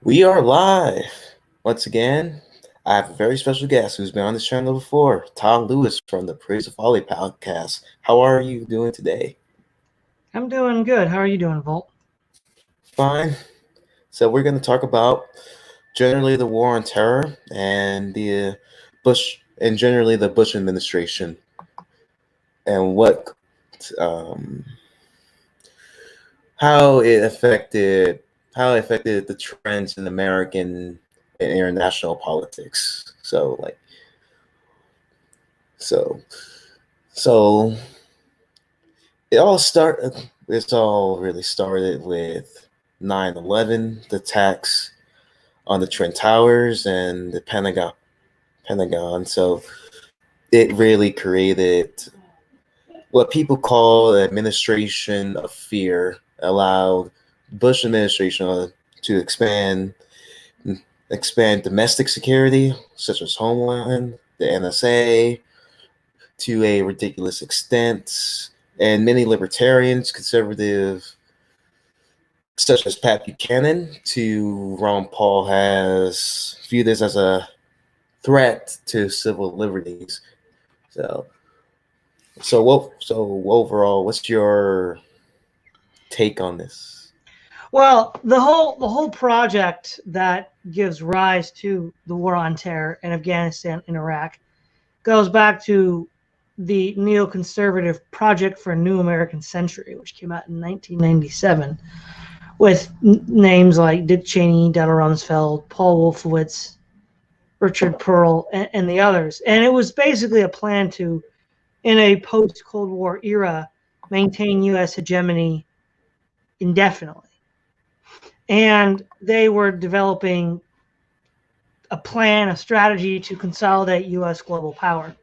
We are live once again. I have a very special guest who's been on this channel before, Tom Lewis from the Praise of Folly podcast. How are you doing today? I'm doing good. How are you doing, Volt? Fine. So we're going to talk about generally the war on terror and the Bush and generally the Bush administration and um, how it affected the trends in American and international politics. So so it's all really started with 9/11, the attacks on the Twin Towers and the Pentagon. So it really created what people call the administration of fear, allowed Bush administration to expand domestic security, such as Homeland, the NSA, to a ridiculous extent. And many libertarians, conservative, such as Pat Buchanan to Ron Paul, has viewed this as a threat to civil liberties. So overall, what's your take on this? Well, the whole project that gives rise to the war on terror in Afghanistan and Iraq goes back to the neoconservative Project for a New American Century, which came out in 1997, with names like Dick Cheney, Donald Rumsfeld, Paul Wolfowitz, Richard Pearl, and the others. And it was basically a plan to, in a post-Cold War era, maintain U.S. hegemony indefinitely. And they were developing a plan, a strategy to consolidate U.S. global power.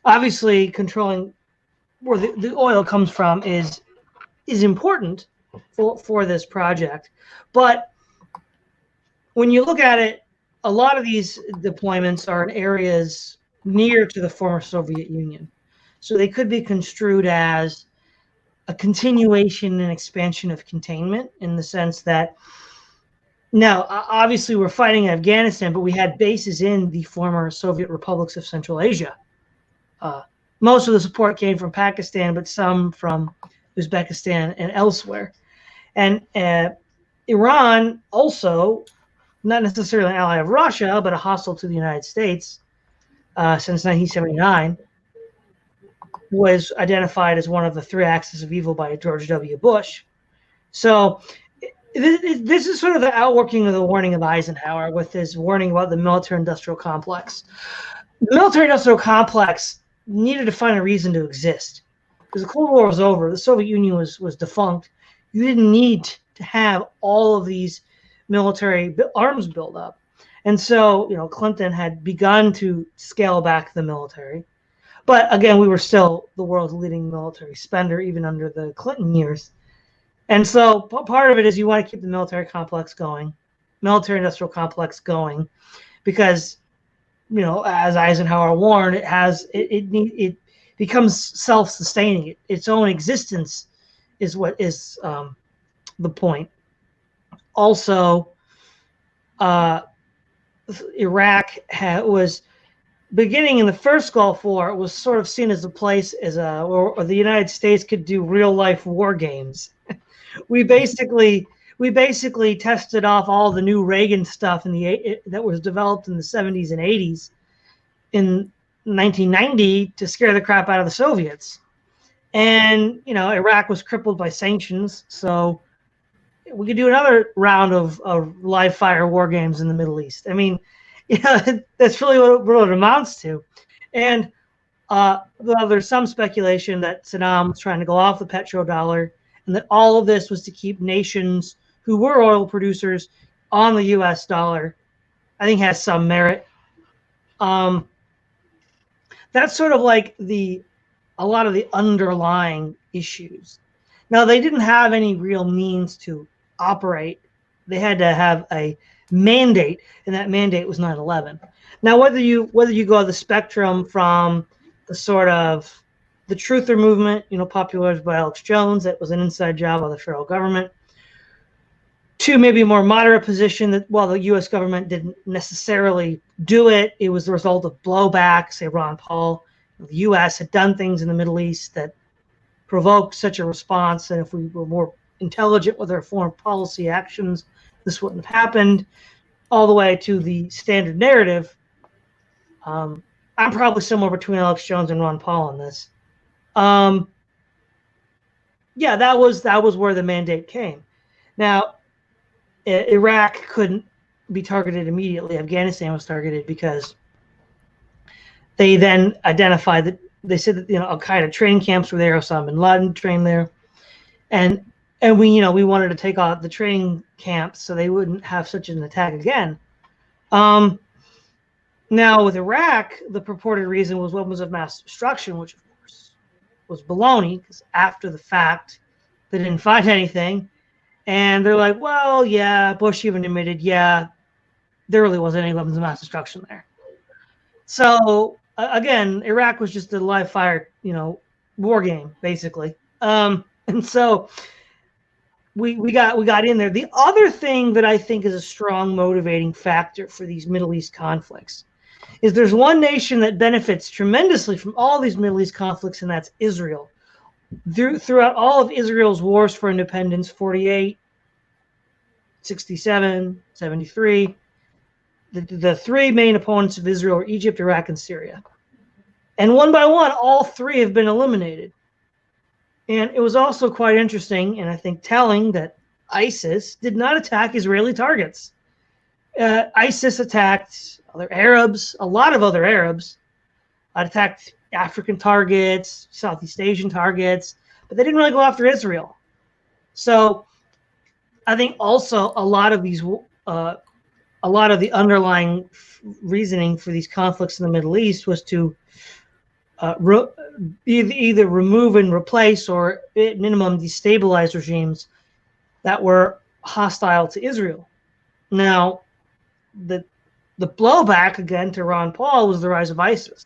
Obviously, controlling where the oil comes from is important for this project. But when you look at it, a lot of these deployments are in areas near to the former Soviet Union. So they could be construed as a continuation and expansion of containment, in the sense that now, obviously, we're fighting in Afghanistan, but we had bases in the former Soviet republics of Central Asia. Most of the support came from Pakistan, but some from Uzbekistan and elsewhere. And Iran, also not necessarily an ally of Russia, but a hostile to the United States since 1979, was identified as one of the three axes of evil by George W. Bush. So this is sort of the outworking of the warning of Eisenhower, with his warning about the military-industrial complex. The military-industrial complex needed to find a reason to exist, because the Cold War was over. The Soviet Union was defunct. You didn't need to have all of these military arms build up. And so, Clinton had begun to scale back the military. But again, we were still the world's leading military spender, even under the Clinton years. And so part of it is you want to keep the military-industrial complex going, because, as Eisenhower warned, it becomes self-sustaining. Its own existence is what is the point. Also, Iraq was beginning in the first Gulf War. It was sort of seen as a place where the United States could do real-life war games. We basically tested off all the new Reagan stuff that was developed in the 70s and 80s in 1990 to scare the crap out of the Soviets. And, Iraq was crippled by sanctions, so we could do another round of live fire war games in the Middle East. I mean, that's really what it amounts to. And there's some speculation that Saddam was trying to go off the petrodollar, and that all of this was to keep nations who were oil producers on the U.S. dollar. I think has some merit. That's sort of like a lot of the underlying issues. Now, they didn't have any real means to operate. They had to have a mandate, and that mandate was 9/11. Now, whether you go the spectrum from the sort of the truther movement, popularized by Alex Jones, that was an inside job of the federal government, to maybe a more moderate position that while the U.S. government didn't necessarily do it, it was the result of blowback. Say Ron Paul, the U.S. had done things in the Middle East that provoked such a response, and if we were more intelligent with our foreign policy actions, this wouldn't have happened. All the way to the standard narrative. I'm probably somewhere between Alex Jones and Ron Paul on this. Yeah, that was where the mandate came. Now, Iraq couldn't be targeted immediately. Afghanistan was targeted because they then identified that they said that Al Qaeda training camps were there, Osama bin Laden trained there, and we wanted to take out the training camps so they wouldn't have such an attack again. Now with Iraq, the purported reason was weapons of mass destruction, which of course was baloney, because after the fact they didn't find anything. And they're like, well, yeah, Bush even admitted, yeah, there really wasn't any weapons of mass destruction there. So again, Iraq was just a live fire, war game, basically. And so we got in there. The other thing that I think is a strong motivating factor for these Middle East conflicts is there's one nation that benefits tremendously from all these Middle East conflicts, and that's Israel. Throughout all of Israel's wars for independence, 48, 67, 73, the three main opponents of Israel are Egypt, Iraq, and Syria. And one by one, all three have been eliminated. And it was also quite interesting, and I think telling, that ISIS did not attack Israeli targets. ISIS attacked other Arabs, a lot of other Arabs, attacked African targets, Southeast Asian targets, but they didn't really go after Israel. So I think also a lot of the underlying reasoning for these conflicts in the Middle East was to either remove and replace, or at minimum destabilize regimes that were hostile to Israel. Now, the blowback again to Ron Paul was the rise of ISIS,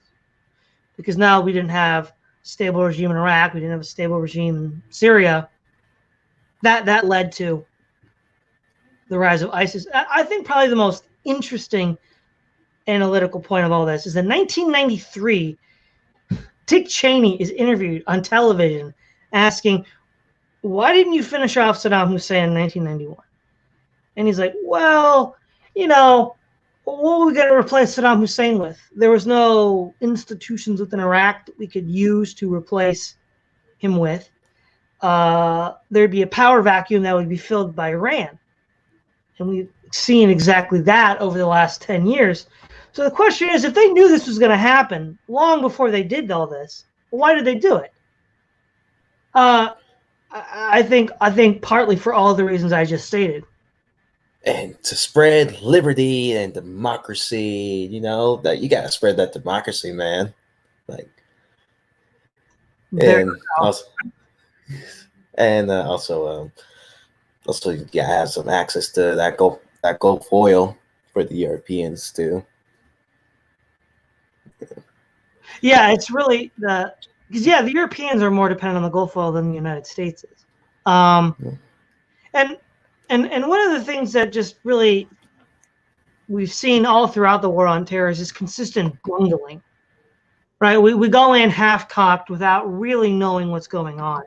because now we didn't have a stable regime in Iraq, we didn't have a stable regime in Syria. That led to the rise of ISIS. I think probably the most interesting analytical point of all this is in 1993, Dick Cheney is interviewed on television asking, why didn't you finish off Saddam Hussein in 1991? And he's like, well, what were we going to replace Saddam Hussein with? There was no institutions within Iraq that we could use to replace him with. There'd be a power vacuum that would be filled by Iran. And we've seen exactly that over the last 10 years. So the question is, if they knew this was going to happen long before they did all this, why did they do it? I think partly for all the reasons I just stated. And to spread liberty and democracy, that you gotta spread that democracy, man. Also you gotta have some access to that Gulf oil for the Europeans too. Yeah, it's really because the Europeans are more dependent on the Gulf oil than the United States is. And one of the things that just really we've seen all throughout the war on terror is consistent bungling, right? We go in half-cocked without really knowing what's going on.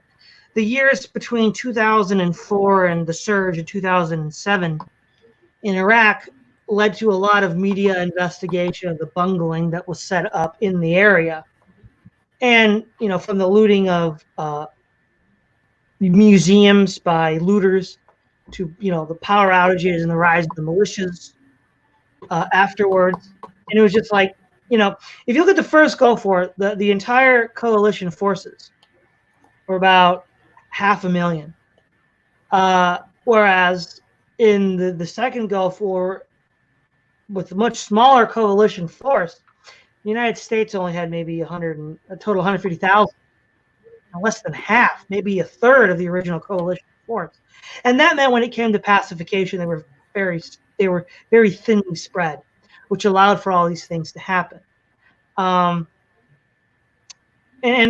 The years between 2004 and the surge in 2007 in Iraq led to a lot of media investigation of the bungling that was set up in the area. And, from the looting of museums by looters to, the power outages and the rise of the militias afterwards. And it was just like, if you look at the first Gulf War, the entire coalition forces were about 500,000. Whereas in the second Gulf War, with a much smaller coalition force, the United States only had maybe a total 150,000. Less than half, maybe a third of the original coalition force. And that meant when it came to pacification, they were very thinly spread, which allowed for all these things to happen. And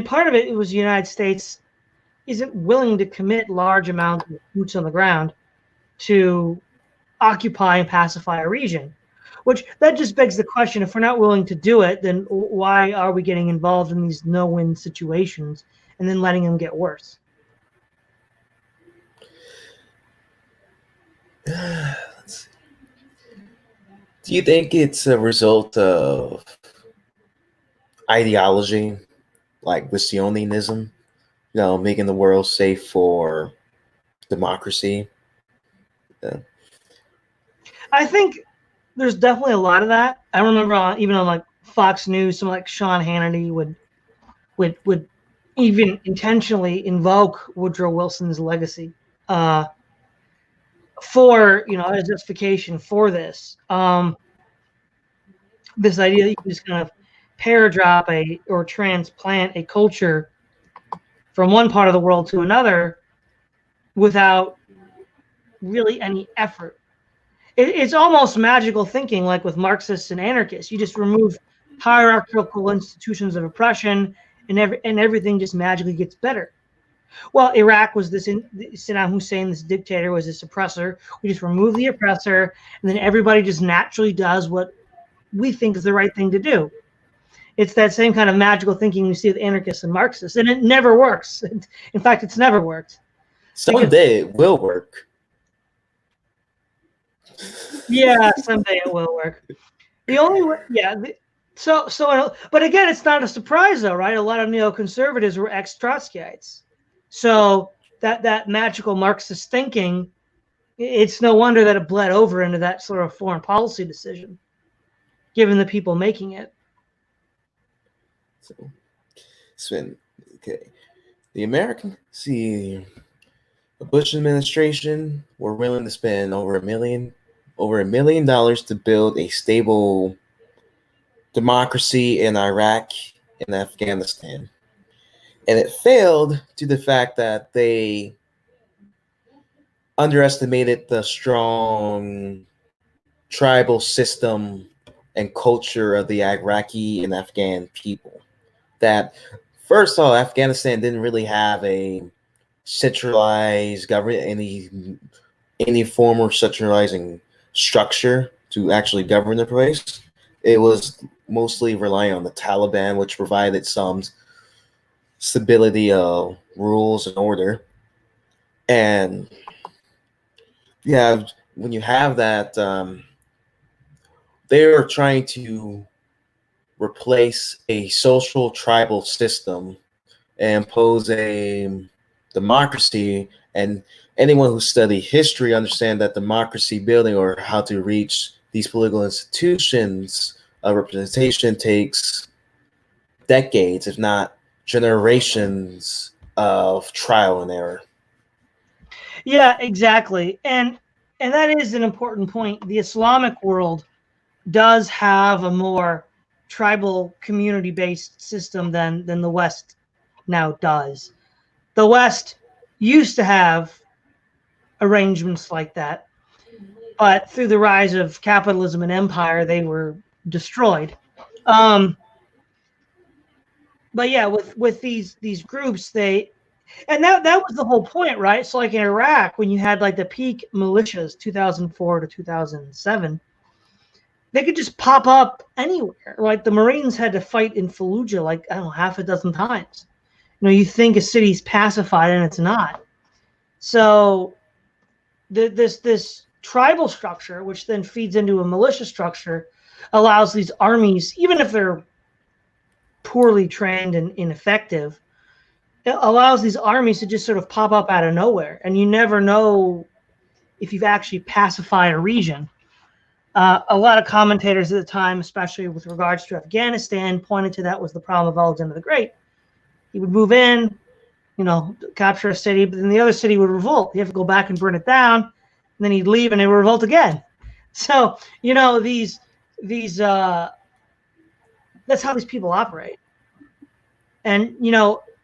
part of it was the United States isn't willing to commit large amounts of boots on the ground to occupy and pacify a region. Which that just begs the question: if we're not willing to do it, then why are we getting involved in these no-win situations and then letting them get worse? Let's see. Do you think it's a result of ideology, like Zionism, making the world safe for democracy? Yeah. I think there's definitely a lot of that. I remember even on like Fox News, someone like Sean Hannity would even intentionally invoke Woodrow Wilson's legacy for as justification for this. This idea that you can just kind of paradrop or transplant a culture from one part of the world to another without really any effort. It's almost magical thinking, like with Marxists and anarchists. You just remove hierarchical institutions of oppression, and everything just magically gets better. Well, Iraq was Saddam Hussein, this dictator, was this oppressor. We just remove the oppressor, and then everybody just naturally does what we think is the right thing to do. It's that same kind of magical thinking you see with anarchists and Marxists, and it never works. In fact, it's never worked. Someday it will work. Yeah, someday it will work. The only way, yeah. But again, it's not a surprise, though, right? A lot of neoconservatives were ex-Trotskyites. So that magical Marxist thinking, it's no wonder that it bled over into that sort of foreign policy decision, given the people making it. So, Sven, okay. The Bush administration were willing to spend over $1 million to build a stable democracy in Iraq and Afghanistan. And it failed due to the fact that they underestimated the strong tribal system and culture of the Iraqi and Afghan people. That, first of all, Afghanistan didn't really have a centralized government, any form of centralizing structure to actually govern the place. It was mostly relying on the Taliban, which provided some stability of rules and order. And yeah, when you have that, they are trying to replace a social tribal system and impose a democracy. And anyone who study history understand that democracy building, or how to reach these political institutions of representation, takes decades, if not generations, of trial and error. Yeah, exactly. And that is an important point. The Islamic world does have a more tribal community-based system than the West now does. The West used to have arrangements like that, but through the rise of capitalism and empire, they were destroyed. But yeah, with these groups, that was the whole point, right? So like in Iraq, when you had like the peak militias, 2004 to 2007, they could just pop up anywhere. Like the Marines had to fight in Fallujah like, I don't know, half a dozen times. You think a city's pacified and it's not. So this tribal structure, which then feeds into a militia structure, allows these armies, even if they're poorly trained and ineffective, it allows these armies to just sort of pop up out of nowhere, and you never know if you've actually pacified a region. A lot of commentators at the time, especially with regards to Afghanistan, pointed to that was the problem of Alexander the Great. He would move in, capture a city, but then the other city would revolt. He'd have to go back and burn it down, and then he'd leave and they would revolt again. So, these that's how these people operate. And,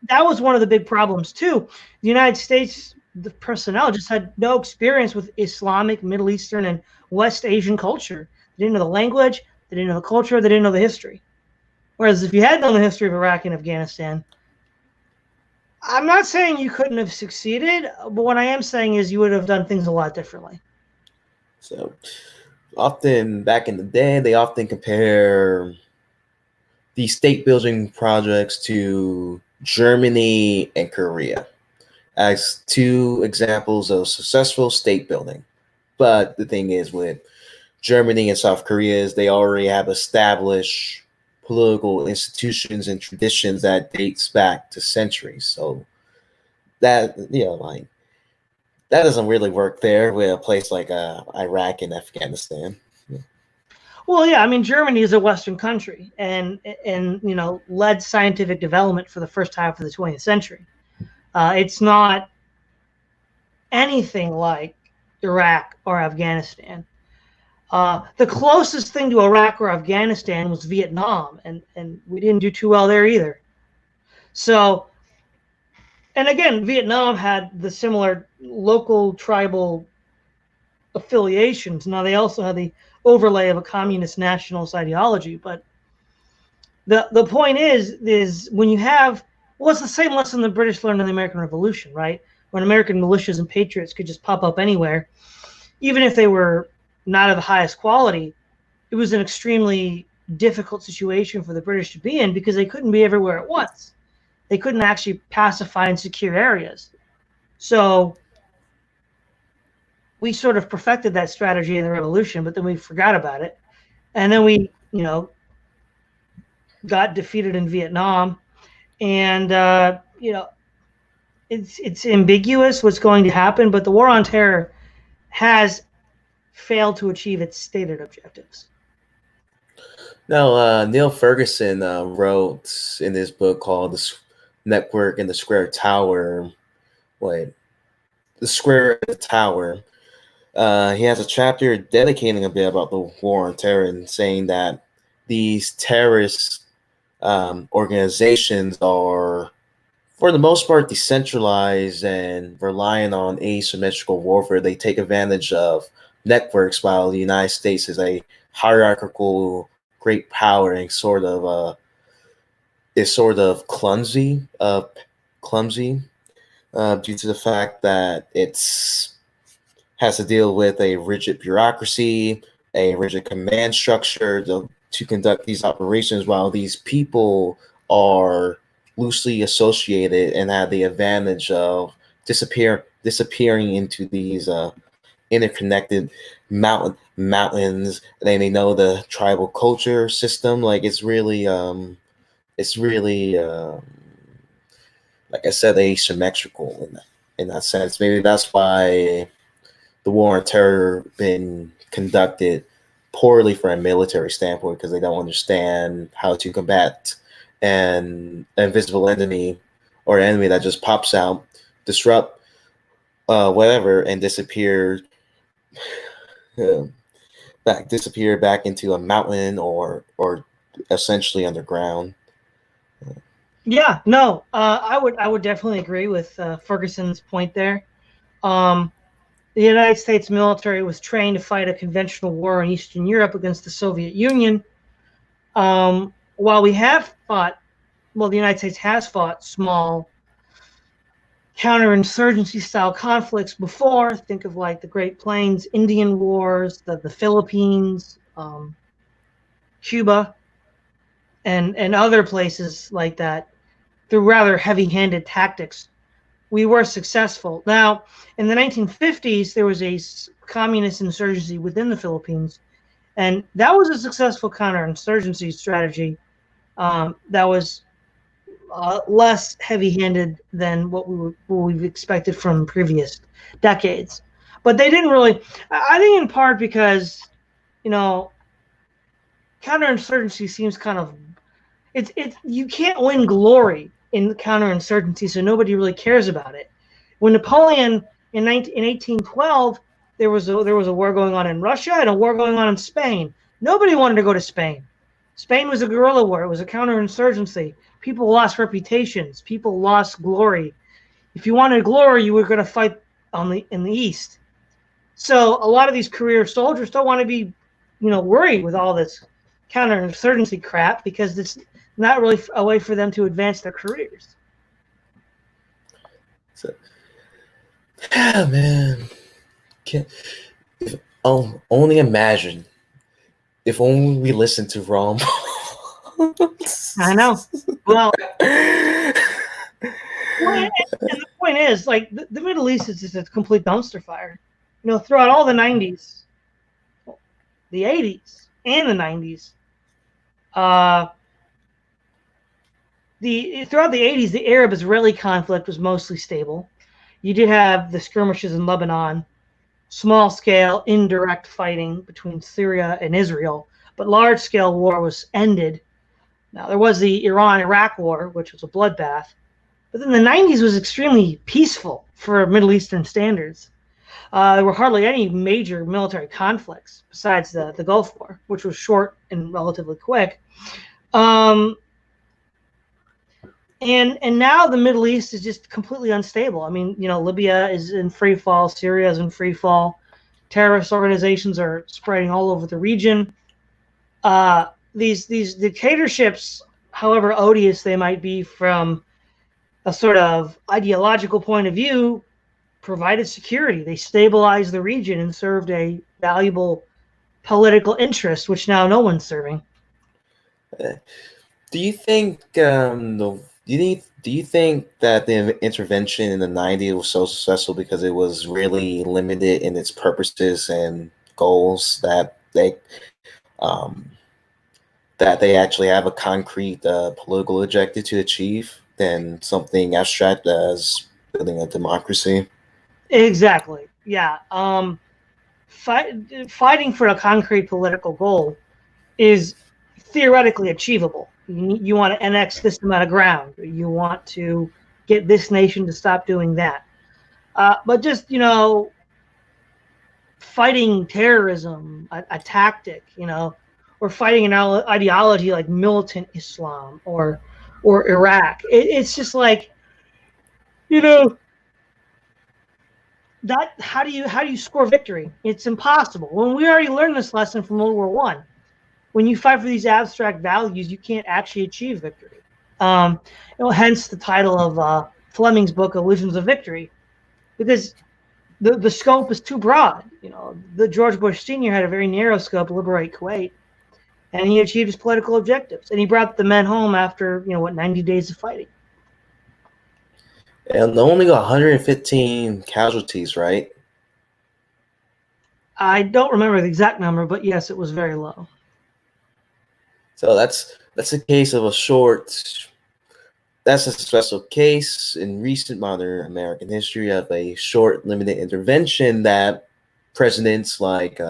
that was one of the big problems too. The United States, the personnel just had no experience with Islamic, Middle Eastern, and West Asian culture. They didn't know the language, they didn't know the culture, they didn't know the history. Whereas if you had known the history of Iraq and Afghanistan, I'm not saying you couldn't have succeeded, but what I am saying is you would have done things a lot differently. So often back in the day, they often compare these state building projects to Germany and Korea as two examples of successful state building. But the thing is, with Germany and South Korea, is they already have established political institutions and traditions that dates back to centuries. So that, like, that doesn't really work there with a place like Iraq and Afghanistan. Well, yeah, I mean, Germany is a Western country, and led scientific development for the first half of the 20th century. It's not anything like Iraq or Afghanistan. The closest thing to Iraq or Afghanistan was Vietnam, and we didn't do too well there either. So, and again, Vietnam had the similar local tribal affiliations. Now they also had the overlay of a communist nationalist ideology. But the point is when you have, well, it's the same lesson the British learned in the American Revolution, right? When American militias and patriots could just pop up anywhere, even if they were not of the highest quality, it was an extremely difficult situation for the British to be in because they couldn't be everywhere at once. They couldn't actually pacify and secure areas. So we sort of perfected that strategy in the revolution, but then we forgot about it. And then we, got defeated in Vietnam. And, it's ambiguous what's going to happen, but the war on terror has failed to achieve its stated objectives. Now, Neil Ferguson wrote in his book called The Network and the Square Tower, The Square and the Tower. He has a chapter dedicating a bit about the war on terror and saying that these terrorist organizations are, for the most part, decentralized and relying on asymmetrical warfare. They take advantage of networks, while the United States is a hierarchical great power and is sort of clumsy due to the fact that it's has to deal with a rigid bureaucracy, a rigid command structure to conduct these operations, while these people are loosely associated and have the advantage of disappearing into these interconnected mountains. And they know the tribal culture system. Like it's really like I said, asymmetrical in that sense. Maybe that's why the war on terror been conducted poorly from a military standpoint, because they don't understand how to combat an invisible enemy or an enemy that just pops out, disrupt whatever, and disappear back into a mountain or essentially underground. Yeah, no, I would definitely agree with Ferguson's point there. The United States military was trained to fight a conventional war in Eastern Europe against the Soviet Union. While we have fought, well, the United States has fought small counterinsurgency style conflicts before. Think of like the Great Plains Indian Wars, the Philippines, Cuba, and other places like that. Through rather heavy-handed tactics, we were successful. Now, in the 1950s, there was a communist insurgency within the Philippines, and that was a successful counterinsurgency strategy that was less heavy-handed than what we've expected from previous decades. But they didn't really. I think in part because, counterinsurgency seems kind of it's you can't win glory in counterinsurgency, so nobody really cares about it. When Napoleon in 1812, there was a war going on in Russia and a war going on in Spain. Nobody wanted to go to Spain. Spain was a guerrilla war. It was a counterinsurgency. People lost reputations. People lost glory. If you wanted glory, you were going to fight in the East. So a lot of these career soldiers don't want to be, worried with all this counterinsurgency crap because it's not really a way for them to advance their careers. So, yeah, man. Can, only imagine if only we listened to Rom. I know. Well, and the point is, like, the Middle East is just a complete dumpster fire. You know, throughout all the 90s, the 80s, and the 90s, throughout the 80s, the Arab-Israeli conflict was mostly stable. You did have the skirmishes in Lebanon, small-scale indirect fighting between Syria and Israel, but large-scale war was ended. Now, there was the Iran-Iraq war, which was a bloodbath, but then the 90s was extremely peaceful for Middle Eastern standards. There were hardly any major military conflicts besides the Gulf War, which was short and relatively quick. And now the Middle East is just completely unstable. I mean, you know, Libya is in free fall, Syria is in free fall. Terrorist organizations are spreading all over the region. These dictatorships, however odious they might be from a sort of ideological point of view, provided security. They stabilized the region and served a valuable political interest, which now no one's serving. Do you think do you think that the intervention in the 90s was so successful because it was really limited in its purposes and goals um, that they actually have a concrete political objective to achieve than something abstract as building a democracy? Exactly. Yeah. Fighting for a concrete political goal is theoretically achievable. You want to annex this amount of ground. You want to get this nation to stop doing that. But just, you know, fighting terrorism, a tactic, you know, or fighting an ideology like militant Islam or Iraq. It's just like, you know, that how do you score victory? It's impossible. When we already learned this lesson from World War One. When you fight for these abstract values, you can't actually achieve victory. You know, hence the title of Fleming's book, Illusions of Victory, because the scope is too broad. You know, the George Bush Sr. had a very narrow scope, liberate Kuwait, and he achieved his political objectives. And he brought the men home after, you know, 90 days of fighting. And only got 115 casualties, right? I don't remember the exact number, but yes, it was very low. So that's a case of a short. That's a successful case in recent modern American history of a short, limited intervention that presidents like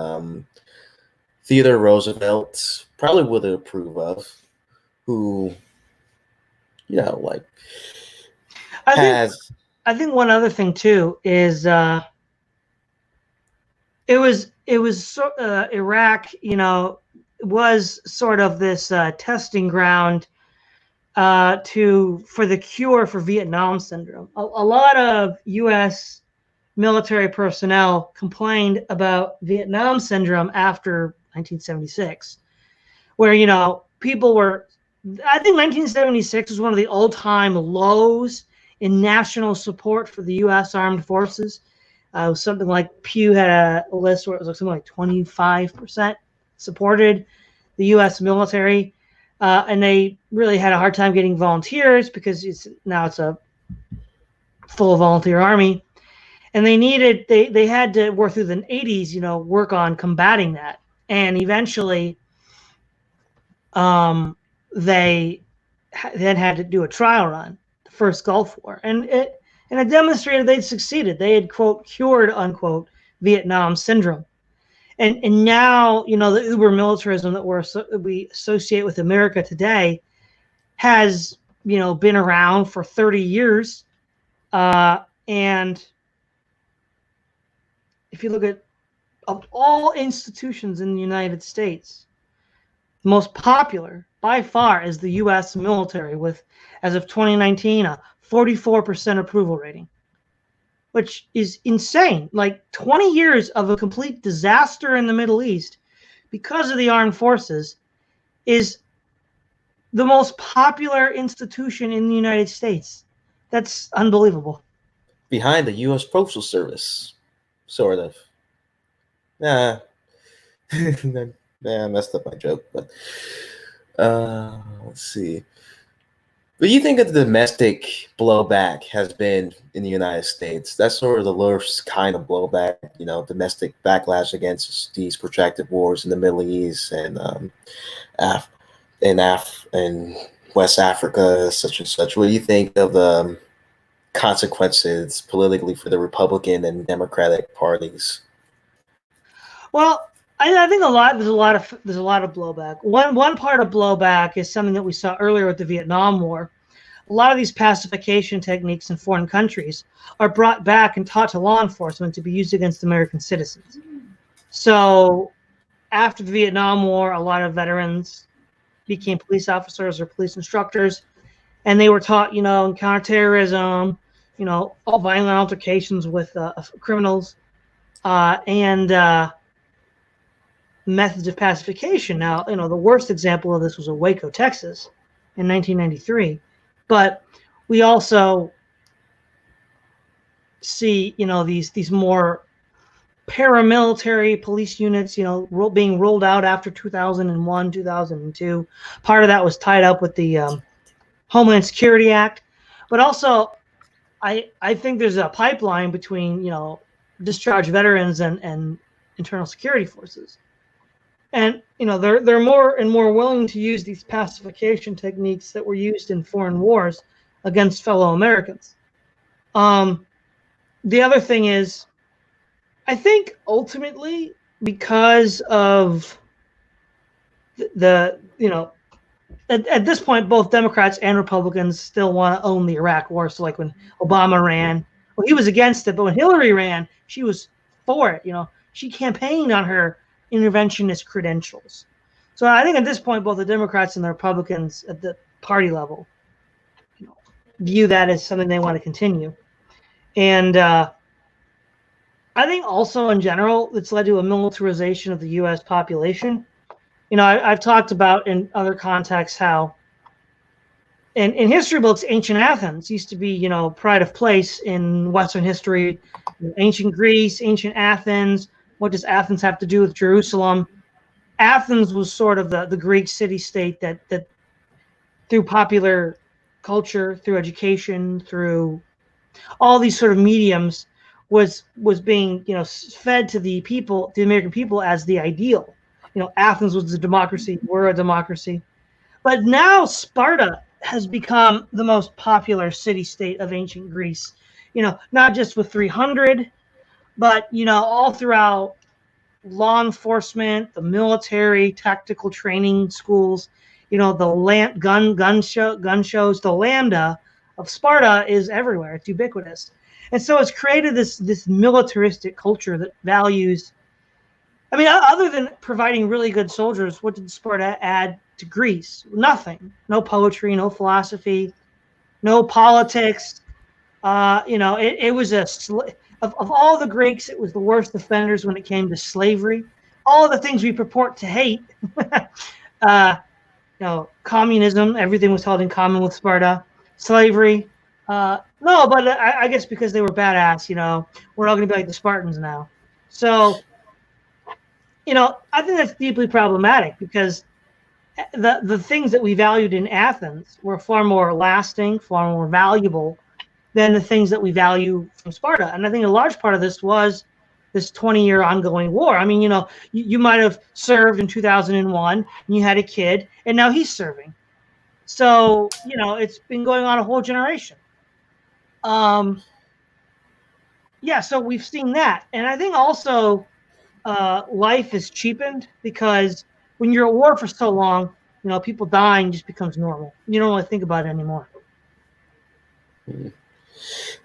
Theodore Roosevelt probably would approve of, who, you know, like I think one other thing too is it was Iraq, you know, was sort of this testing ground for the cure for Vietnam syndrome. A lot of U.S. military personnel complained about Vietnam syndrome after 1976, where, you know, people were. I think 1976 was one of the all-time lows in national support for the U.S. Armed Forces. Something like Pew had a list where it was like something like 25% supported the U.S. military, and they really had a hard time getting volunteers because now it's a full volunteer army, and they had to work through the 80s, you know, work on combating that, and eventually, they then had to do a trial run, the first Gulf War, and it demonstrated they'd succeeded. They had, quote, cured, unquote, Vietnam syndrome. And now, you know, the uber militarism that we associate with America today has, you know, been around for 30 years. And if you look at of all institutions in the United States, the most popular by far is the U.S. military, with, as of 2019, a 44% approval rating, which is insane. Like 20 years of a complete disaster in the Middle East because of the armed forces is the most popular institution in the United States. That's unbelievable. behind the U.S. Postal Service, sort of. Nah, nah, I messed up my joke, but let's see. What do you think of the domestic blowback has been in the United States? That's sort of the worst kind of blowback, domestic backlash against these protracted wars in the Middle East and Af- and West Africa, such and such. What do you think of the consequences politically for the Republican and Democratic parties? Well, I think there's a lot of blowback. One part of blowback is something that we saw earlier with the Vietnam War. A lot of these pacification techniques in foreign countries are brought back and taught to law enforcement to be used against American citizens. So after the Vietnam War, a lot of veterans became police officers or police instructors, and they were taught, in counterterrorism, all violent altercations with criminals, and methods of pacification. Now, the worst example of this was in Waco, Texas, in 1993. But we also see, these more paramilitary police units, being rolled out after 2001, 2002. Part of that was tied up with the Homeland Security Act, but also I think there's a pipeline between discharged veterans and internal security forces, and they're more and more willing to use these pacification techniques that were used in foreign wars against fellow Americans. The other thing is, I think ultimately because of the at this point, both Democrats and Republicans still want to own the Iraq War. So, like when Obama ran, well, he was against it, but when Hillary ran, she was for it. She campaigned on her interventionist credentials. So, I think at this point, both the Democrats and the Republicans at the party level view that as something they want to continue. And I think also in general, it's led to a militarization of the U.S. population. I've talked about in other contexts how in history books, ancient Athens used to be, pride of place in Western history. Ancient Greece, ancient Athens. What does Athens have to do with Jerusalem? Athens was sort of the Greek city-state that through popular culture, through education, through all these sort of mediums was being, fed to the people, the American people, as the ideal. Athens was a democracy. We're a democracy. But now Sparta has become the most popular city-state of ancient Greece. Not just with 300, but, all throughout law enforcement, the military, tactical training schools, the gun shows, the Lambda of Sparta is everywhere. It's ubiquitous. And so it's created this militaristic culture that values, other than providing really good soldiers, what did Sparta add to Greece? Nothing. No poetry, no philosophy, no politics. It was of all the Greeks, it was the worst offenders when it came to slavery. All the things we purport to hate. Communism, everything was held in common with Sparta. Slavery. No, but I guess because they were badass, we're all going to be like the Spartans now. So, I think that's deeply problematic because the things that we valued in Athens were far more lasting, far more valuable than the things that we value from Sparta. And I think a large part of this was this 20-year ongoing war. You might have served in 2001 and you had a kid and now he's serving. So, it's been going on a whole generation. So we've seen that. And I think also life is cheapened because when you're at war for so long, people dying just becomes normal. You don't really think about it anymore.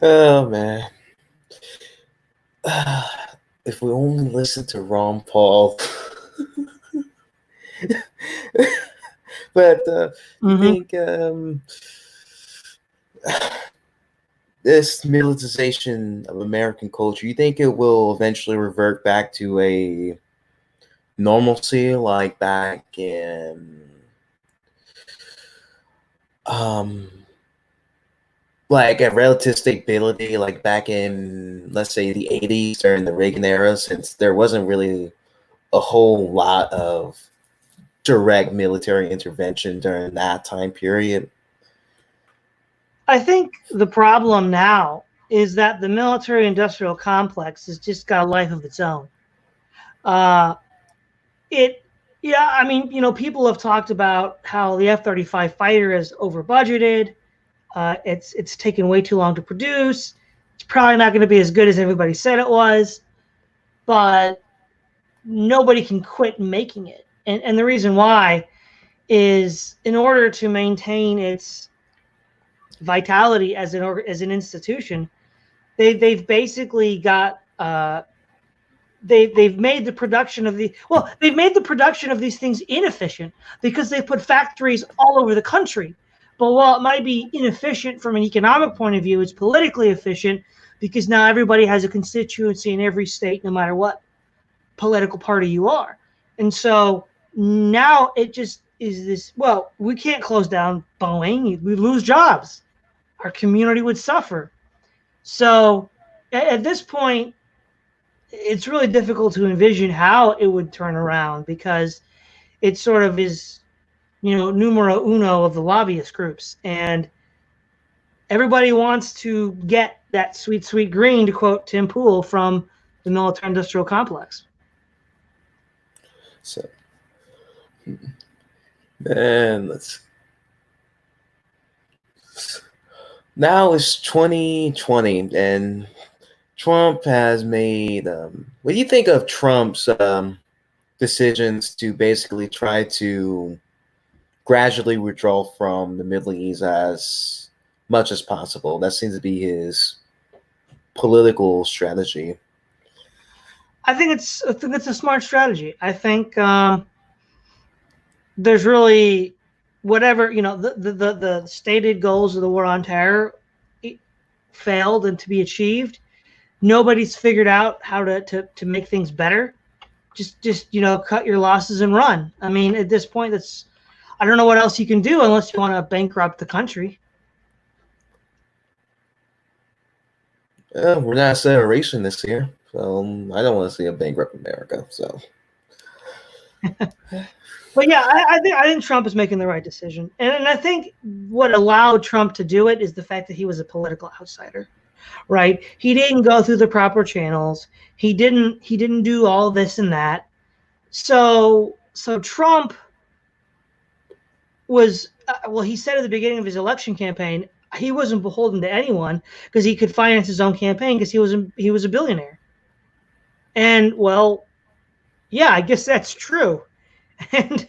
Oh, man. If we only listen to Ron Paul. But you think this militarization of American culture, you think it will eventually revert back to a normalcy like back in like a relative stability, like back in, let's say, the 80s during the Reagan era, since there wasn't really a whole lot of direct military intervention during that time period? I think the problem now is that the military-industrial complex has just got a life of its own. Uh, yeah, I mean, people have talked about how the F-35 fighter is over budgeted. It's taken way too long to produce. It's probably not going to be as good as everybody said it was, but nobody can quit making it. And the reason why is in order to maintain its vitality as an institution, they've basically got they've made the production of they've made the production of these things inefficient because they put factories all over the country. But while it might be inefficient from an economic point of view, it's politically efficient because now everybody has a constituency in every state, no matter what political party you are. And so now it just is this, well, we can't close down Boeing. We lose jobs. Our community would suffer. So at this point, it's really difficult to envision how it would turn around because it sort of is, numero uno of the lobbyist groups. And everybody wants to get that sweet, sweet green, to quote Tim Pool from the military-industrial complex. So, man, now it's 2020, and Trump has made. What do you think of Trump's decisions to basically try to gradually withdraw from the Middle East as much as possible? That seems to be his political strategy. I think it's a smart strategy. I think there's really whatever the stated goals of the war on terror failed and to be achieved. Nobody's figured out how to make things better. Just cut your losses and run. I mean, at this point, I don't know what else you can do unless you want to bankrupt the country. We're not acceleration this year, so I don't want to see a bankrupt America. So, but yeah, I think Trump is making the right decision, and I think what allowed Trump to do it is the fact that he was a political outsider, right? He didn't go through the proper channels. He didn't do all this and that. So Trump was he said at the beginning of his election campaign, he wasn't beholden to anyone because he could finance his own campaign because he was a billionaire. And well, yeah, I guess that's true. And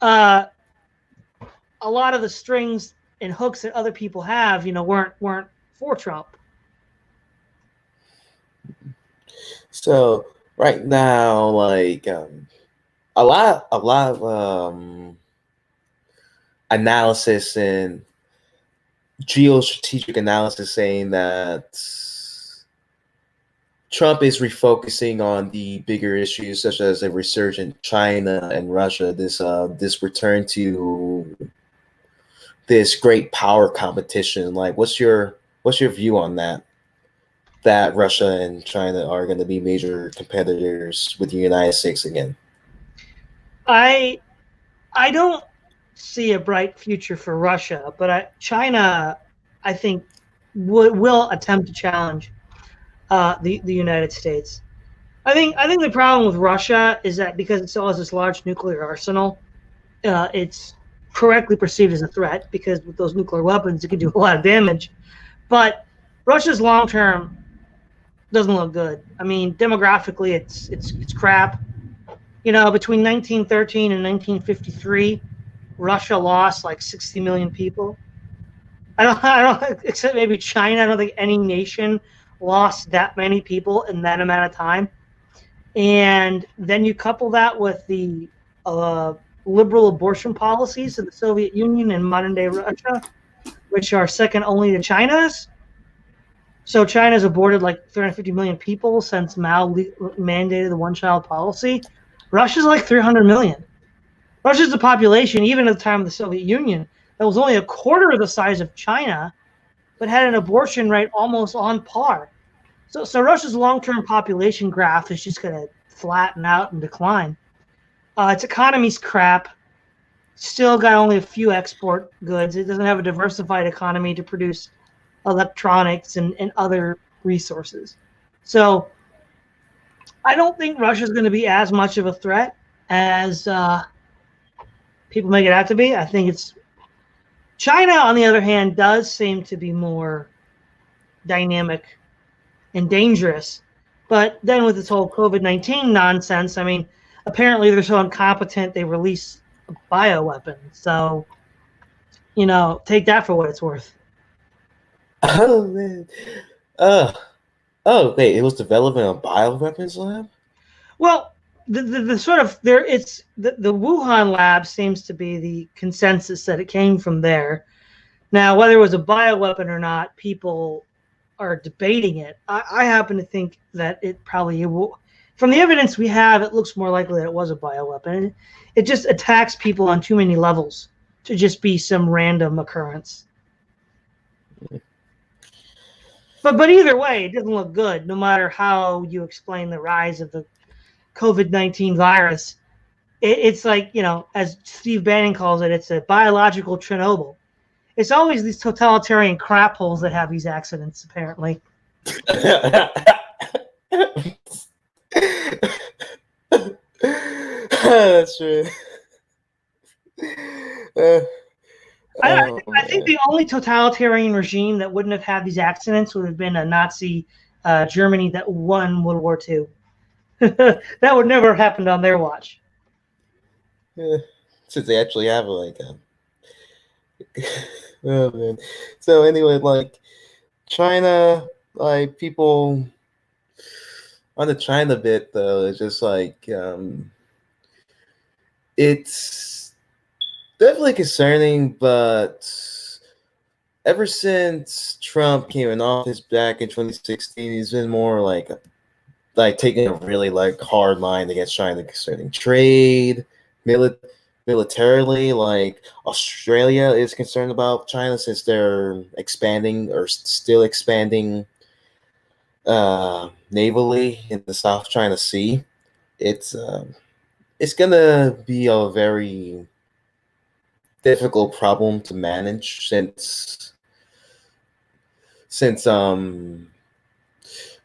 a lot of the strings and hooks that other people have, weren't for Trump. So right now, like a lot of analysis and geostrategic analysis saying that Trump is refocusing on the bigger issues such as a resurgent China and Russia, this return to this great power competition. Like, what's your view on that? That Russia and China are going to be major competitors with the United States again? I don't see a bright future for Russia, but China, I think, will attempt to challenge the United States. I think the problem with Russia is that because it still has this large nuclear arsenal, it's correctly perceived as a threat because with those nuclear weapons, it can do a lot of damage. But Russia's long term doesn't look good. I mean, demographically, it's crap. Between 1913 and 1953, Russia lost like 60 million people. I don't, except maybe China. I don't think any nation lost that many people in that amount of time. And then you couple that with the liberal abortion policies of the Soviet Union and modern day Russia, which are second only to China's. So China's aborted like 350 million people since Mao mandated the one-child policy. Russia's like 300 million. Russia's a population, even at the time of the Soviet Union, that was only a quarter of the size of China, but had an abortion rate almost on par. So Russia's long-term population graph is just going to flatten out and decline. Its economy's crap. Still got only a few export goods. It doesn't have a diversified economy to produce electronics and other resources. So I don't think Russia's going to be as much of a threat as people make it out to be. I think it's China, on the other hand, does seem to be more dynamic and dangerous. But then with this whole COVID-19 nonsense, I mean, apparently they're so incompetent they release a bioweapon. So, take that for what it's worth. Oh man. Oh wait, it was developing a bioweapons lab? Well, the sort of there it's the Wuhan lab seems to be the consensus that it came from there. Now, whether it was a bioweapon or not, people are debating it. I happen to think that it probably will. From the evidence we have, it looks more likely that it was a bioweapon. It just attacks people on too many levels to just be some random occurrence. But either way, it doesn't look good, no matter how you explain the rise of the COVID-19 virus. It's like, as Steve Bannon calls it, it's a biological Chernobyl. It's always these totalitarian crap holes that have these accidents, apparently. That's true. I think the only totalitarian regime that wouldn't have had these accidents would have been a Nazi Germany that won World War II. That would never have happened on their watch. Yeah, since they actually have like oh man. So anyway, like China, like people on the China bit though, it's just like it's definitely concerning, but ever since Trump came in office back in 2016, he's been more like taking a really like hard line against China concerning trade, militarily. Like Australia is concerned about China since they're expanding or still expanding navally in the South China Sea. It's gonna be a very difficult problem to manage since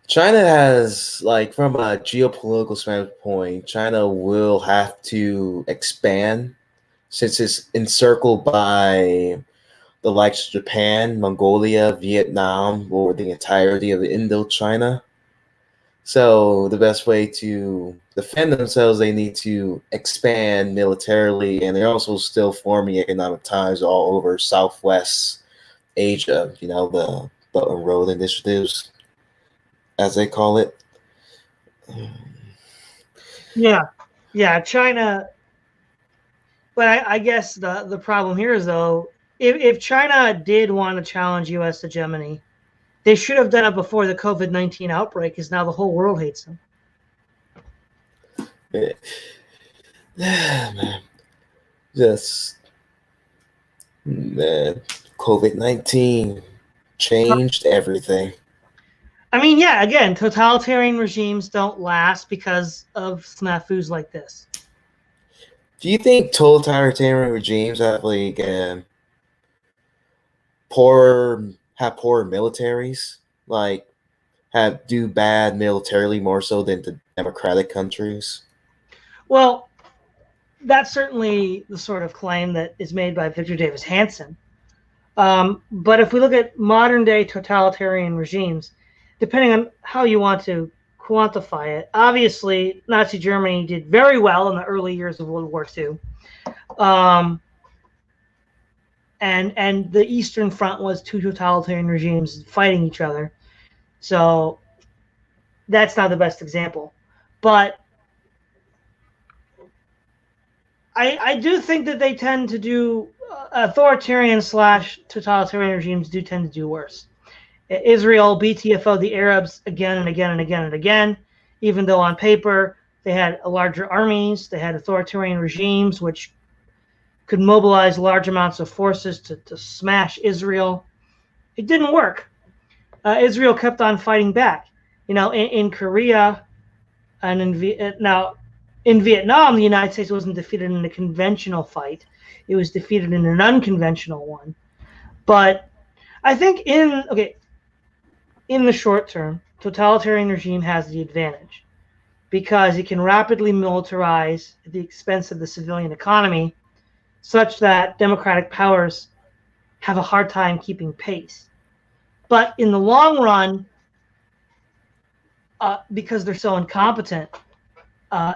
China has, like, from a geopolitical standpoint, China will have to expand since it's encircled by the likes of Japan, Mongolia, Vietnam, or the entirety of Indochina. So the best way to defend themselves, they need to expand militarily, and they're also still forming economic ties all over Southwest Asia, the Belt and Road initiatives, as they call it. Yeah, China. But I guess the problem here is, though, if China did want to challenge U.S. hegemony, they should have done it before the COVID-19 outbreak, because now the whole world hates them. Yeah, man. Man, COVID-19 changed everything. I mean, yeah, again, totalitarian regimes don't last because of snafus like this. Do you think totalitarian regimes have like poor militaries? Like do bad militarily more so than the democratic countries? Well, that's certainly the sort of claim that is made by Victor Davis Hanson. But if we look at modern day totalitarian regimes, depending on how you want to quantify it, obviously Nazi Germany did very well in the early years of World War II. And the Eastern Front was two totalitarian regimes fighting each other. So that's not the best example. But I do think that they tend to do authoritarian / totalitarian regimes do tend to do worse. Israel BTFO the Arabs again and again and again and again, even though on paper they had larger armies, they had authoritarian regimes which could mobilize large amounts of forces to smash Israel. It didn't work. Israel kept on fighting back. In Korea and in Vietnam, the United States wasn't defeated in a conventional fight; it was defeated in an unconventional one. But I think in the short term, totalitarian regime has the advantage because it can rapidly militarize at the expense of the civilian economy, such that democratic powers have a hard time keeping pace. But in the long run, because they're so incompetent,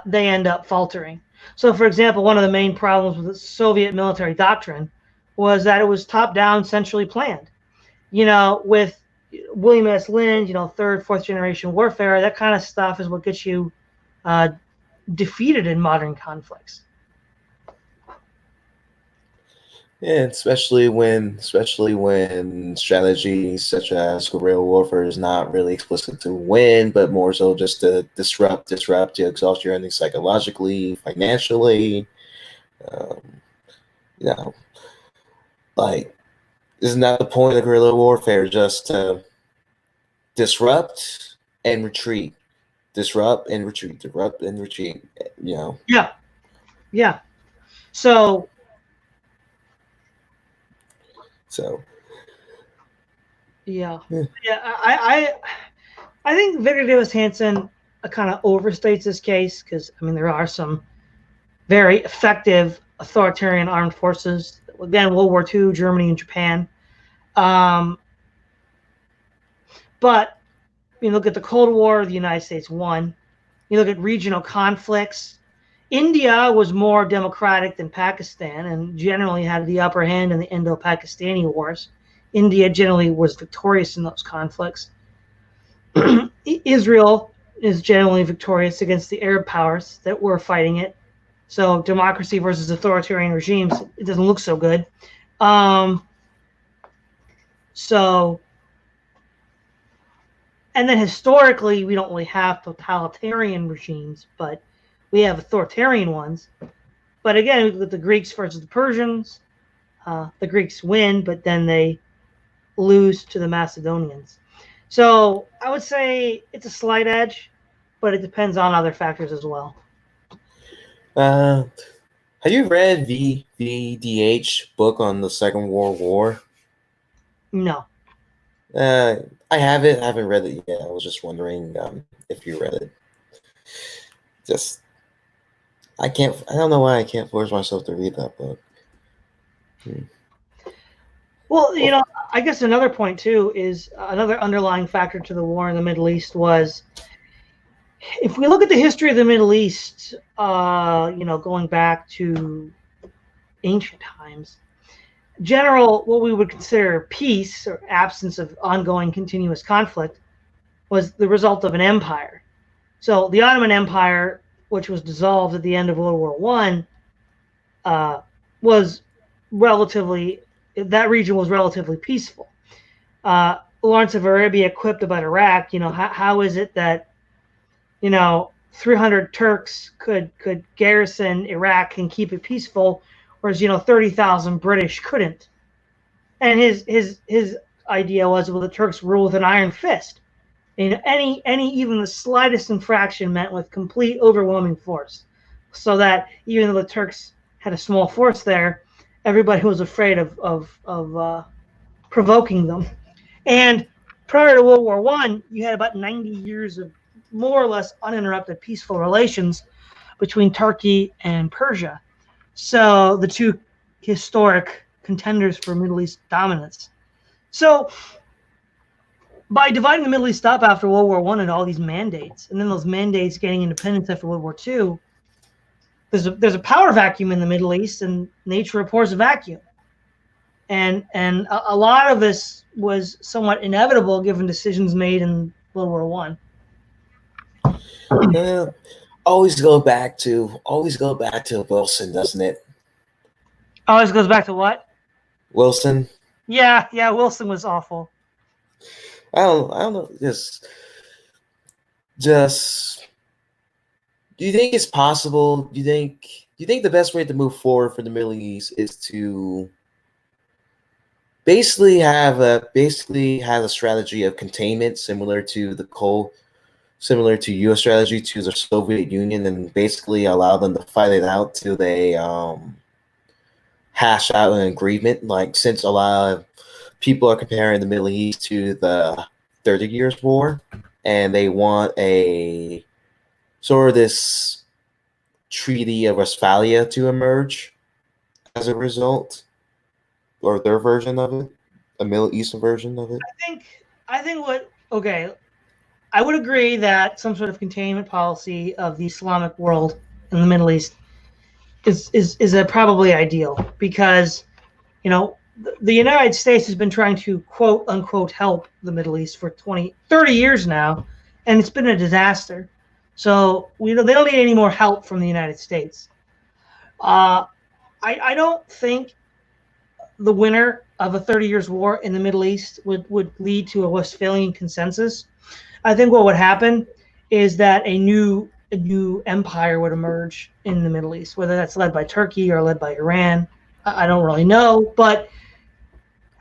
they end up faltering. So, for example, one of the main problems with the Soviet military doctrine was that it was top-down, centrally planned. With William S. Lind, third, fourth generation warfare, that kind of stuff is what gets you defeated in modern conflicts. Yeah, especially when strategies such as guerrilla warfare is not really explicit to win, but more so just to disrupt, to exhaust your enemies psychologically, financially. Um, like, isn't that the point of guerrilla warfare? Just to disrupt and retreat, disrupt and retreat, disrupt and retreat. Yeah. So yeah. I think Victor Davis Hanson kind of overstates this case because there are some very effective authoritarian armed forces. Again, World War II, Germany and Japan. But you look at the Cold War, the United States won. You look at regional conflicts. India was more democratic than Pakistan and generally had the upper hand in the Indo-Pakistani wars. India generally was victorious in those conflicts. Israel is generally victorious against the Arab powers that were fighting it. So democracy versus authoritarian regimes, it doesn't look so good. And then historically, we don't really have totalitarian regimes, but we have authoritarian ones. But again, with the Greeks versus the Persians, the Greeks win, but then they lose to the Macedonians. So I would say it's a slight edge, but it depends on other factors as well. Have you read VDH book on the Second World War? No. I haven't read it yet. I was just wondering if you read it. I don't know why I can't force myself to read that book. Well, I guess another point too is another underlying factor to the war in the Middle East was, if we look at the history of the Middle East, going back to ancient times, what we would consider peace or absence of ongoing continuous conflict was the result of an empire. So the Ottoman Empire, which was dissolved at the end of World War I, that region was relatively peaceful. Lawrence of Arabia quipped about Iraq, how is it that 300 Turks could garrison Iraq and keep it peaceful, whereas 30,000 British couldn't. And his idea was, well, the Turks rule with an iron fist. Any even the slightest infraction meant with complete overwhelming force, so that even though the Turks had a small force there, everybody was afraid of provoking them. And prior to World War I, you had about 90 years of more or less uninterrupted peaceful relations between Turkey and Persia. So the two historic contenders for Middle East dominance. So by dividing the Middle East up after World War I into all these mandates, and then those mandates getting independence after World War II, there's a power vacuum in the Middle East, and nature abhors a vacuum. And a lot of this was somewhat inevitable given decisions made in World War I. Always go back to Wilson, doesn't it? Always goes back to what? Wilson. Yeah, Wilson was awful. I don't know. Just. Do you think it's possible? Do you think the best way to move forward for the Middle East is to basically has a strategy of containment similar to U.S. strategy to the Soviet Union, and basically allow them to fight it out till they hash out an agreement. Like, since a lot of people are comparing the Middle East to the 30 Years' War, and they want a sort of this Treaty of Westphalia to emerge as a result, or their version of it, a Middle Eastern version of it. I think what okay, I would agree that some sort of containment policy of the Islamic world in the Middle East is probably ideal, because the United States has been trying to quote unquote help the Middle East for 30 years now, and it's been a disaster. So they don't need any more help from the United States. I don't think the winner of a 30 years war in the Middle East would lead to a Westphalian consensus. I think what would happen is that a new empire would emerge in the Middle East, whether that's led by Turkey or led by Iran. I don't really know, but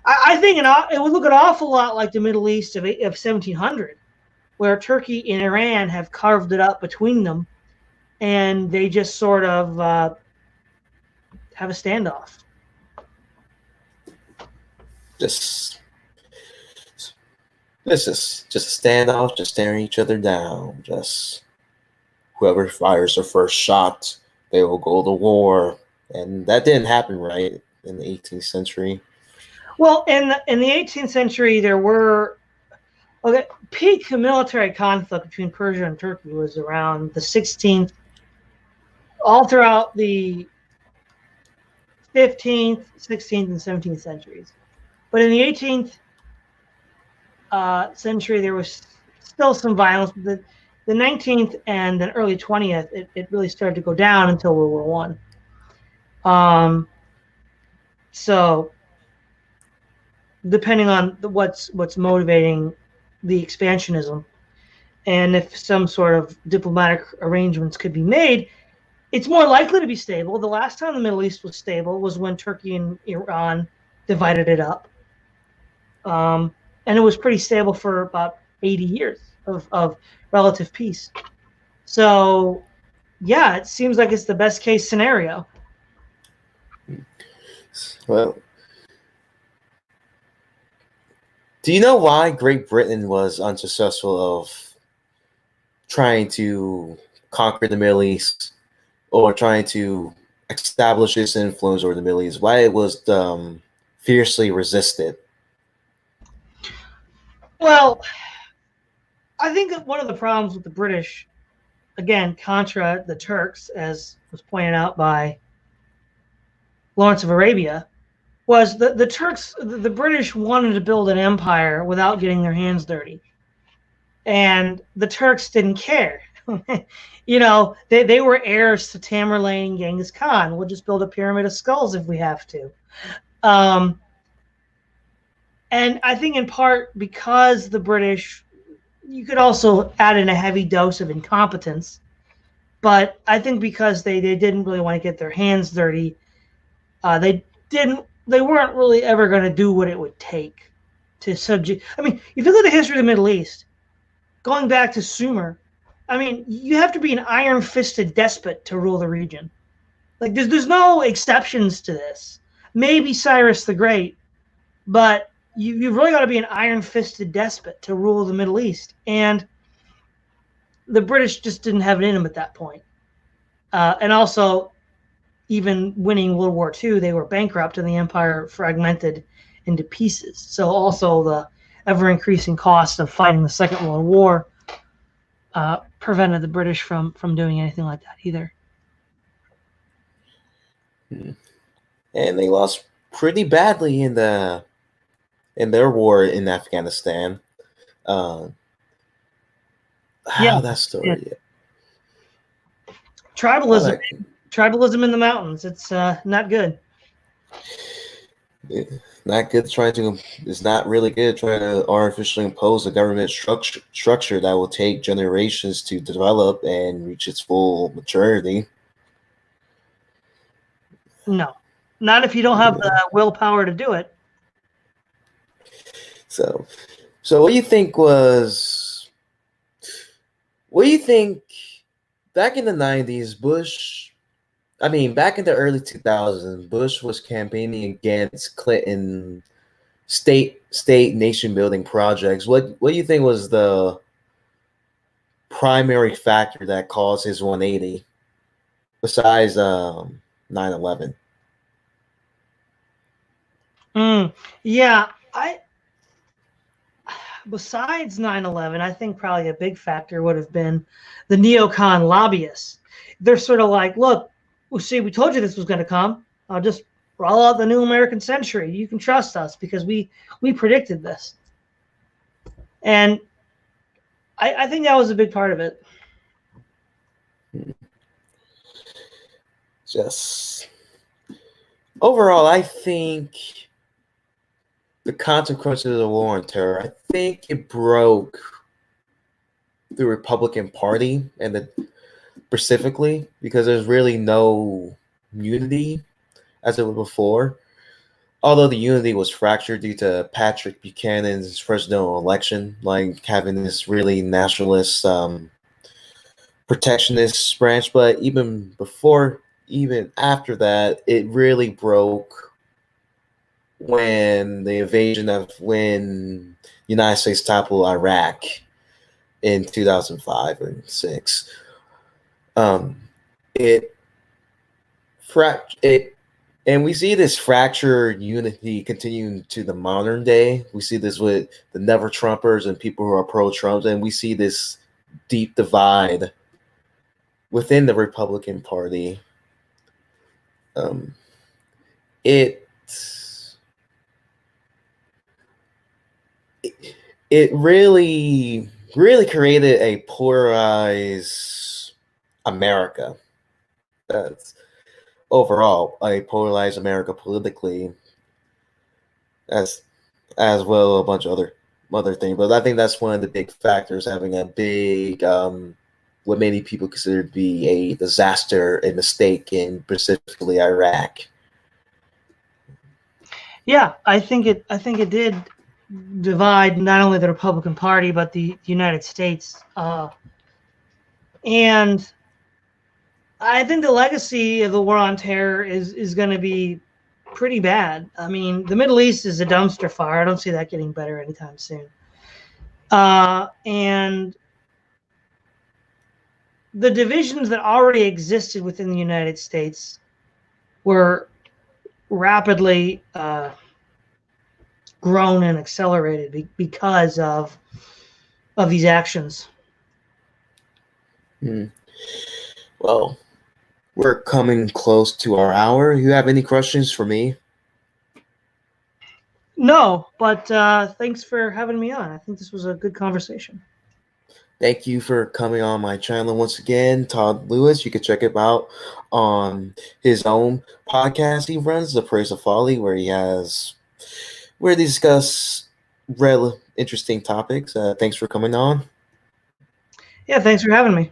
I think it would look an awful lot like the Middle East of 1700, where Turkey and Iran have carved it up between them, and they just sort of have a standoff. This is just a standoff, just staring each other down. Just whoever fires the first shot, they will go to war. And that didn't happen, right, in the 18th century. Well, in the 18th century, there were peak military conflict between Persia and Turkey was around the 16th, all throughout the 15th, 16th, and 17th centuries. But in the 18th century, there was still some violence. The 19th and then early 20th, it really started to go down until World War I. So depending on what's motivating the expansionism, and if some sort of diplomatic arrangements could be made, it's more likely to be stable. The last time the Middle East was stable was when Turkey and Iran divided it up. And it was pretty stable for about 80 years of relative peace. So, yeah, it seems like it's the best case scenario. Well, do you know why Great Britain was unsuccessful of trying to conquer the Middle East or trying to establish its influence over the Middle East? Why it was fiercely resisted? Well, I think that one of the problems with the British, again, contra the Turks, as was pointed out by Lawrence of Arabia, was the Turks, the British wanted to build an empire without getting their hands dirty. And the Turks didn't care. They were heirs to Tamerlane and Genghis Khan. We'll just build a pyramid of skulls if we have to. And I think in part because the British, you could also add in a heavy dose of incompetence, but I think because they didn't really want to get their hands dirty, they weren't really ever going to do what it would take to subject. I mean, if you look at the history of the Middle East, going back to Sumer, I mean, you have to be an iron-fisted despot to rule the region. Like, there's no exceptions to this. Maybe Cyrus the Great, but you've really got to be an iron-fisted despot to rule the Middle East. And the British just didn't have it in them at that point. And also, even winning World War II, they were bankrupt and the empire fragmented into pieces. So also the ever-increasing cost of fighting the Second World War prevented the British from doing anything like that either. And they lost pretty badly in their war in Afghanistan. That story. Yeah. Tribalism in the mountains. It's not good. Not good. It's not really good trying to artificially impose a government structure that will take generations to develop and reach its full maturity. No, not if you don't have the willpower to do it. So, so what do you think back in the 90s, back in the early 2000s, Bush was campaigning against Clinton state nation building projects. What do you think was the primary factor that caused his 180 besides 9/11? Yeah, I besides 9/11, I think probably a big factor would have been the neocon lobbyists. They're sort of like, look, we told you this was going to come. I'll just roll out the new American century. You can trust us because we predicted this. And I think that was a big part of it. Just overall, I think the consequences of the war on terror, I think it broke the Republican Party and specifically because there's really no unity as it was before. Although the unity was fractured due to Patrick Buchanan's presidential election, like having this really nationalist, protectionist branch, but even after that, it really broke when when the United States toppled Iraq in 2005 and 6. It it and we see this fractured unity continuing to the modern day. We see this with the never Trumpers and people who are pro-Trump, and we see this deep divide within the Republican Party. It it really created a polarized America. That's overall a polarized America politically, as well a bunch of other things. But I think that's one of the big factors, having a big what many people consider to be a disaster, a mistake in specifically Iraq. Yeah, I think it did divide not only the Republican Party but the United States, and I think the legacy of the war on terror is going to be pretty bad. I mean, the Middle East is a dumpster fire. I don't see that getting better anytime soon. And the divisions that already existed within the United States were rapidly grown and accelerated because of these actions. Well, we're coming close to our hour. You have any questions for me? No, but thanks for having me on. I think this was a good conversation. Thank you for coming on my channel once again, Todd Lewis. You can check him out on his own podcast he runs, The Praise of Folly, where they discuss interesting topics. Thanks for coming on. Yeah, thanks for having me.